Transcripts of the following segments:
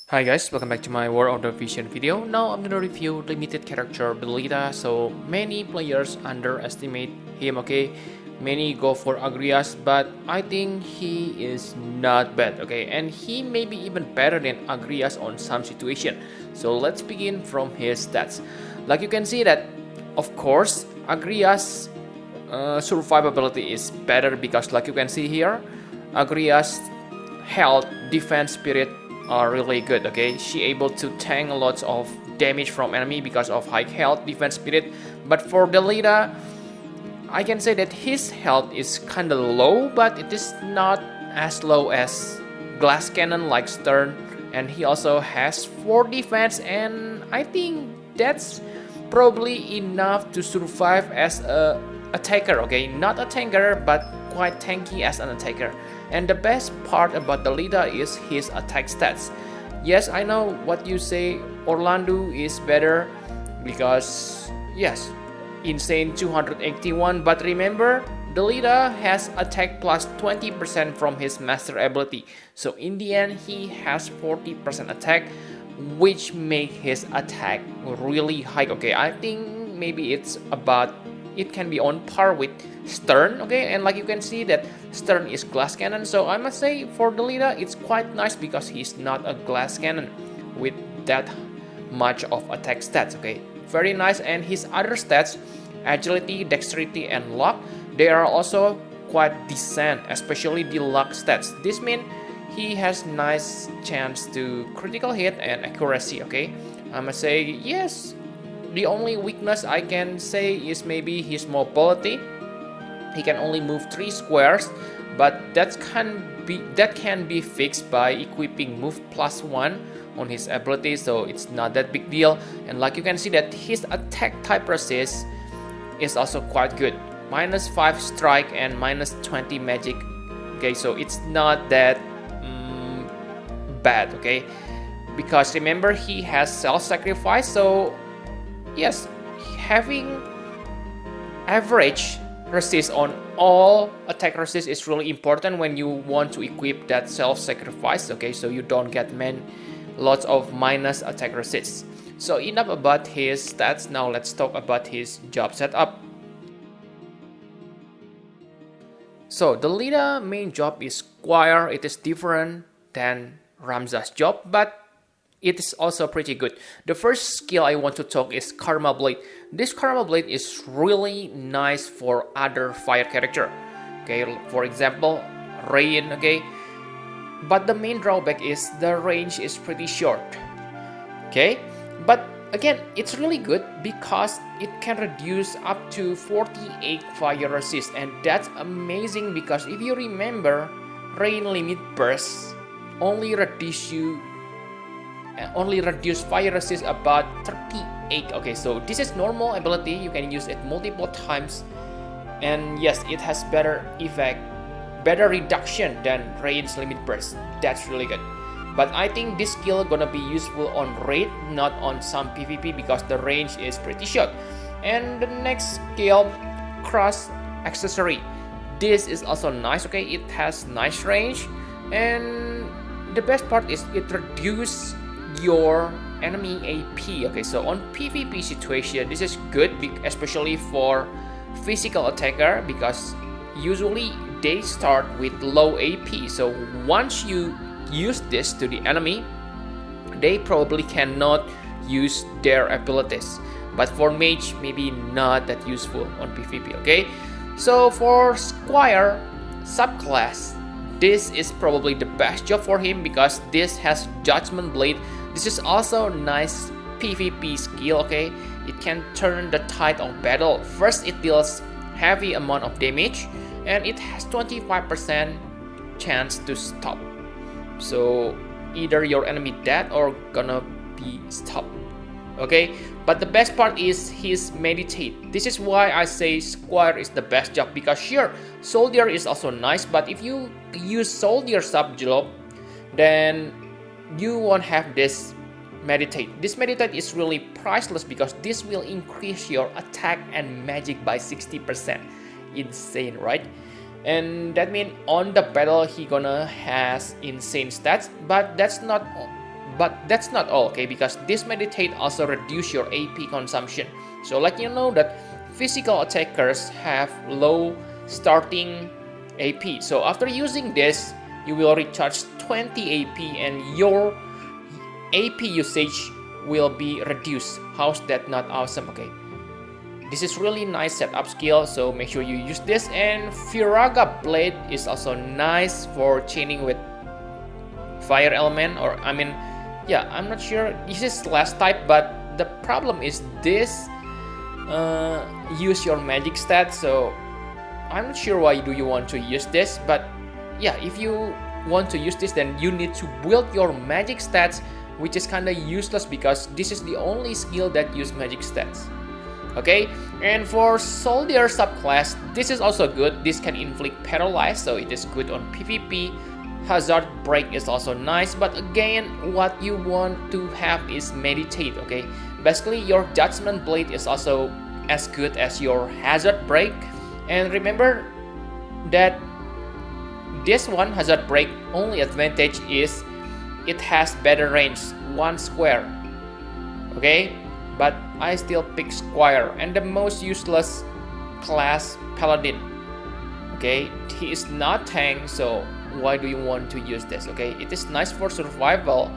Hi guys, welcome back to my War of the Vision video. Now I'm gonna review limited character Delita. So many players underestimate him, okay? Many go for Agrias, but I think he is not bad, okay? And he may be even better than Agrias on some situation. So let's begin from his stats. Like you can see that, of course, Agrias survivability is better because like you can see here, Agrias health, defense, spirit are really good, okay? She able to tank lots of damage from enemy because of high health, defense, spirit. But for Delita, I can say that his health is kinda low, but it is not as low as glass cannon like Stern. And he also has 4 defense, and I think that's probably enough to survive as a attacker, okay? Not a tanker, but quite tanky as an attacker. And the best part about the leader is his attack stats. Yes, I know what you say, Orlando is better because, yes, insane 281, but remember, the leader has attack plus 20% from his master ability. So in the end, he has 40% attack, which make his attack really high. Okay, I think maybe it can be on par with Stern, okay? And like you can see that Stern is glass cannon, so I must say for Delita it's quite nice because he's not a glass cannon with that much of attack stats, okay? Very nice. And his other stats, agility, dexterity, and luck, they are also quite decent, especially the luck stats. This means he has nice chance to critical hit and accuracy, okay? I must say yes. The only weakness I can say is maybe his mobility. He can only move 3 squares, but that can be fixed by equipping move plus 1 on his ability, so it's not that big deal. And like you can see that his attack type resist is also quite good. -5 strike and -20 magic. Okay, so it's not that bad, okay? Because remember he has self-sacrifice, so yes, having average resist on all attack resist is really important when you want to equip that self-sacrifice, okay? So you don't get lots of minus attack resist. So enough about his stats. Now let's talk about his job setup. So the leader main job is Squire. It is different than Ramza's job, but it is also pretty good. The first skill I want to talk is Karma Blade. This Karma Blade is really nice for other fire character. Okay, for example, Rain, okay? But the main drawback is the range is pretty short. Okay? But again, it's really good because it can reduce up to 48 fire resist, and that's amazing because if you remember, Rain limit burst only reduce fire resist about 38. Okay, so this is normal ability, you can use it multiple times, and yes, it has better effect, better reduction than Rain's limit burst. That's really good. But I think this skill gonna be useful on raid, not on some PvP because the range is pretty short. And the next skill, Cross Accessory. This is also nice, okay? It has nice range, and the best part is it reduces your enemy AP. Okay, so on PvP situation, this is good, especially for physical attacker, because usually they start with low AP. So once you use this to the enemy, they probably cannot use their abilities. But for mage, maybe not that useful on PvP. Okay, so for Squire subclass, this is probably the best job for him because this has Judgment Blade. This is also nice PvP skill, okay? It can turn the tide of battle. First, it deals heavy amount of damage, and it has 25% chance to stop. So either your enemy dead or gonna be stopped. Okay, but the best part is his meditate. This is why I say Squire is the best job, because sure, soldier is also nice, but if you use soldier sub job, then you won't have this meditate. This meditate is really priceless because this will increase your attack and magic by 60%. Insane, right? And that means on the battle he gonna has insane stats, but that's not But that's not all, okay, because this meditate also reduce your AP consumption. So like you know that physical attackers have low starting AP. So after using this, you will recharge 20 AP and your AP usage will be reduced. How's that not awesome? Okay, this is really nice setup skill, so make sure you use this. And Firaga Blade is also nice for chaining with fire element, or I mean, yeah, I'm not sure, this is last type, but the problem is this use your magic stats, so I'm not sure why do you want to use this. But yeah, if you want to use this, then you need to build your magic stats, which is kind of useless because this is the only skill that use magic stats. Okay, and for soldier subclass, this is also good. This can inflict paralyze, so it is good on PvP. Hazard break is also nice, but again, what you want to have is meditate. Okay, basically your judgment blade is also as good as your hazard break. And remember that this one hazard break only advantage is it has better range, 1 square. Okay, but I still pick square, and the most useless class paladin. Okay, he is not tank, so why do you want to use this? Okay, it is nice for survival.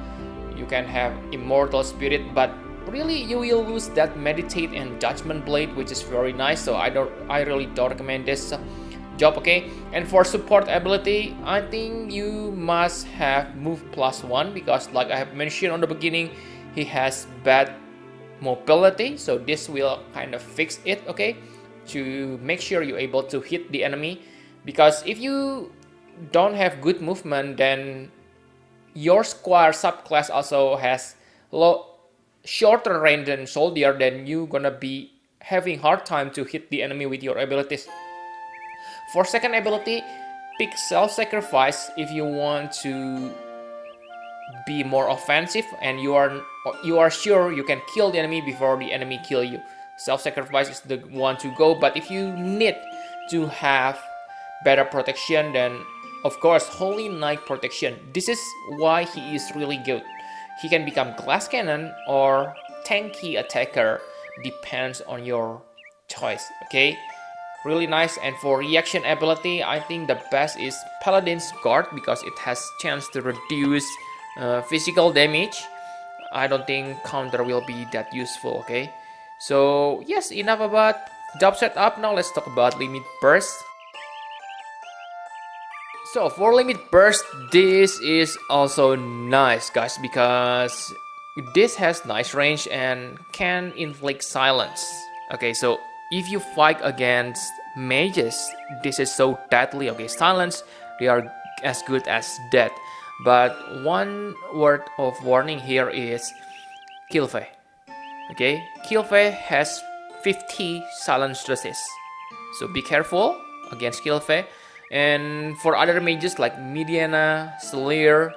You can have immortal spirit, but really you will lose that meditate and judgment blade, which is very nice. So I really don't recommend this job. Okay, and for support ability, I think you must have move +1 because like I have mentioned on the beginning, he has bad mobility, so this will kind of fix it, okay, to make sure you're able to hit the enemy. Because if you don't have good movement, then your square subclass also has shorter range than soldier, then you're gonna be having hard time to hit the enemy with your abilities. For second ability, pick self-sacrifice if you want to be more offensive and you are sure you can kill the enemy before the enemy kill you. Self-sacrifice is the one to go. But if you need to have better protection, then of course Holy Knight protection. This is why he is really good. He can become glass cannon or tanky attacker, depends on your choice. Okay, really nice. And for reaction ability, I think the best is Paladin's Guard because it has chance to reduce physical damage. I don't think counter will be that useful. Okay, so yes, enough about job setup. Now let's talk about limit burst. So for limit burst, this is also nice, guys, because this has nice range and can inflict silence. Okay, so if you fight against mages, this is so deadly. Okay, silence, they are as good as dead. But one word of warning here is Kilfe. Okay, Kilfe has 50 silence resist, so be careful against Kilfe. And for other mages like Mediana, Slayer,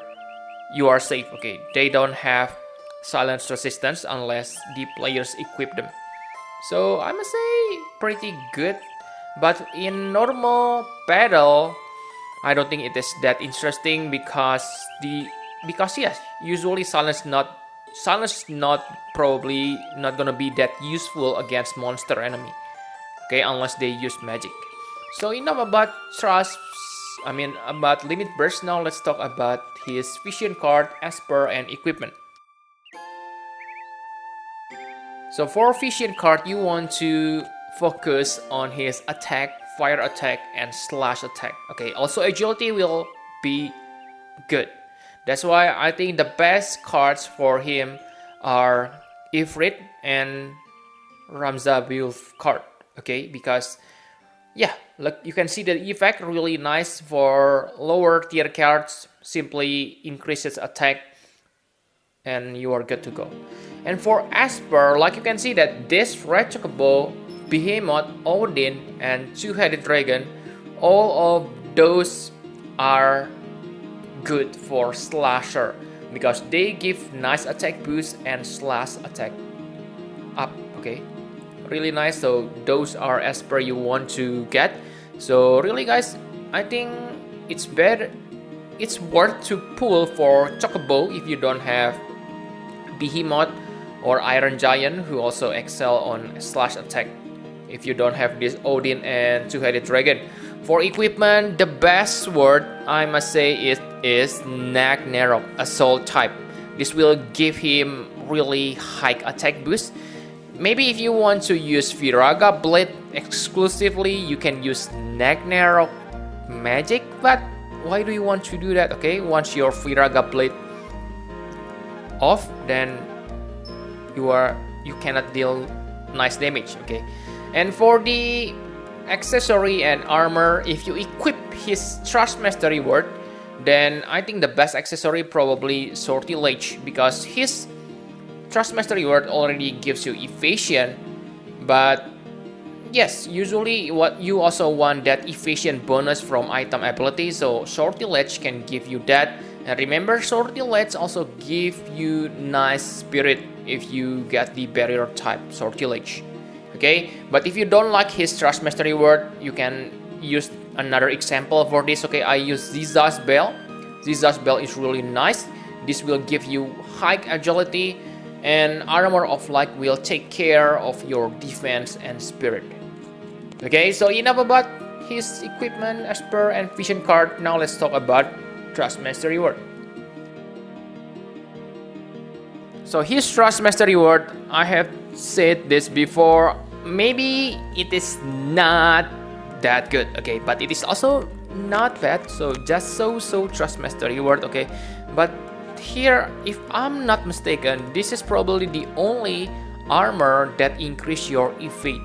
you are safe. Okay, they don't have silence resistance unless the players equip them. So I must say pretty good. But in normal battle, I don't think it is that interesting because yes, usually silence probably not gonna be that useful against monster enemy. Okay, unless they use magic. So enough about about limit burst. Now let's talk about his vision card, Esper, and equipment. So for vision card, you want to focus on his attack, fire attack, and slash attack. Okay, also agility will be good. That's why I think the best cards for him are Ifrit and Ramzabil card. Okay, because yeah, look, you can see the effect really nice for lower tier cards. Simply increases attack and you are good to go. And for Esper, like you can see that this Red Chocobo, Behemoth, Odin, and Two-Headed Dragon, all of those are good for slasher because they give nice attack boost and slash attack up. Okay, really nice. So those are Esper you want to get. So really guys, I think it's worth to pull for Chocobo if you don't have Behemoth or Iron Giant, who also excel on slash attack if you don't have this Odin and two-headed dragon. For equipment, the best sword I must say is Ragnarok Assault type. This will give him really high attack boost. Maybe if you want to use Viraga Blade exclusively, you can use Ragnarok Magic, but why do you want to do that? Okay, once your Viraga Blade off, then you cannot deal nice damage. Okay, and for the accessory and armor, if you equip his Trust Mastery Word, then I think the best accessory probably Sortilege, because his Trust Mastery Word already gives you evasion, but yes, usually what you also want that evasion bonus from item ability, so Sortilege can give you that. And remember, Sortilege also give you nice spirit if you get the barrier type Sortilege. Okay, but if you don't like his Trust Mastery Word, you can use another example for this. Okay, I use Ziza's Bell. Ziza's Bell is really nice. This will give you high agility, and Armor of Light will take care of your defense and spirit. Okay, so enough about his equipment, Esper, and vision card. Now let's talk about Trust Mastery Word. So his Trust Mastery Word, I have said this before, maybe it is not that good, okay, but it is also not bad, so just so Trust Mastery Word, okay. But here, if I'm not mistaken, this is probably the only armor that increase your evade,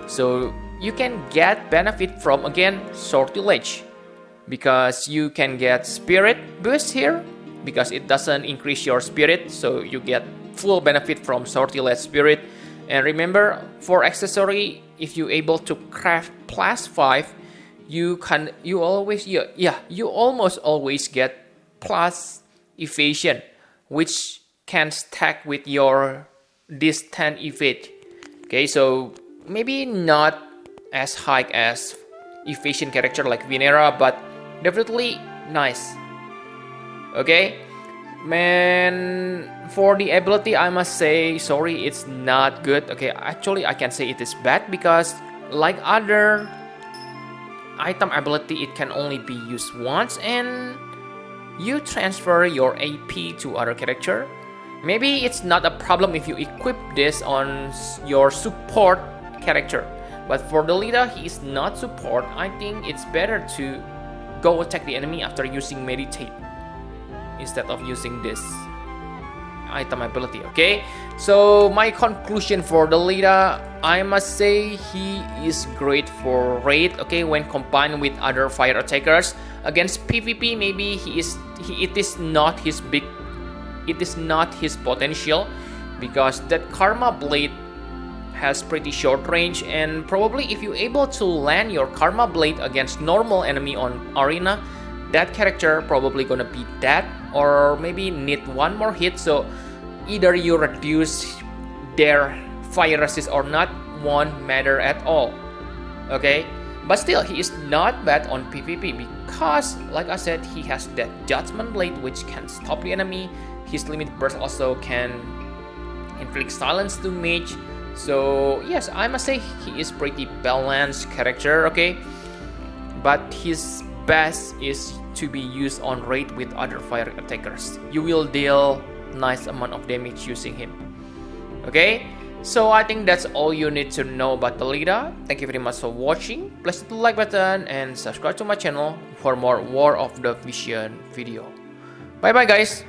so you can get benefit from, again, Sortilege, because you can get spirit boost here, because it doesn't increase your spirit, so you get full benefit from Sortilege spirit. And remember, for accessory, if you able to craft +5, you almost always get plus evasion, which can stack with your distant evade. Okay, so maybe not as high as evasion character like Venera, but definitely nice. Okay, man, for the ability, I must say, sorry, it's not good. Okay, actually I can say it is bad, because like other item ability, it can only be used once and you transfer your AP to other character. Maybe it's not a problem if you equip this on your support character, but for Delita, he is not support. I think it's better to go attack the enemy after using Meditate instead of using this item ability. Okay, so my conclusion for Delita, I must say he is great for raid. Okay, when combined with other fire attackers against PvP, maybe it is not his potential, because that Karma Blade has pretty short range, and probably if you're able to land your Karma Blade against normal enemy on arena, that character probably gonna be dead, or maybe need one more hit. So either you reduce their fire resist or not won't matter at all. Okay, but still he is not bad on PvP, because like I said, he has that Judgment Blade which can stop the enemy. His limit burst also can inflict silence to mage. So yes, I must say he is pretty balanced character. Okay, but his best is to be used on raid with other fire attackers. You will deal nice amount of damage using him. Okay, so I think that's all you need to know about Delita. Thank you very much for watching. Please hit the like button and subscribe to my channel for more War of the Vision video. Bye bye guys.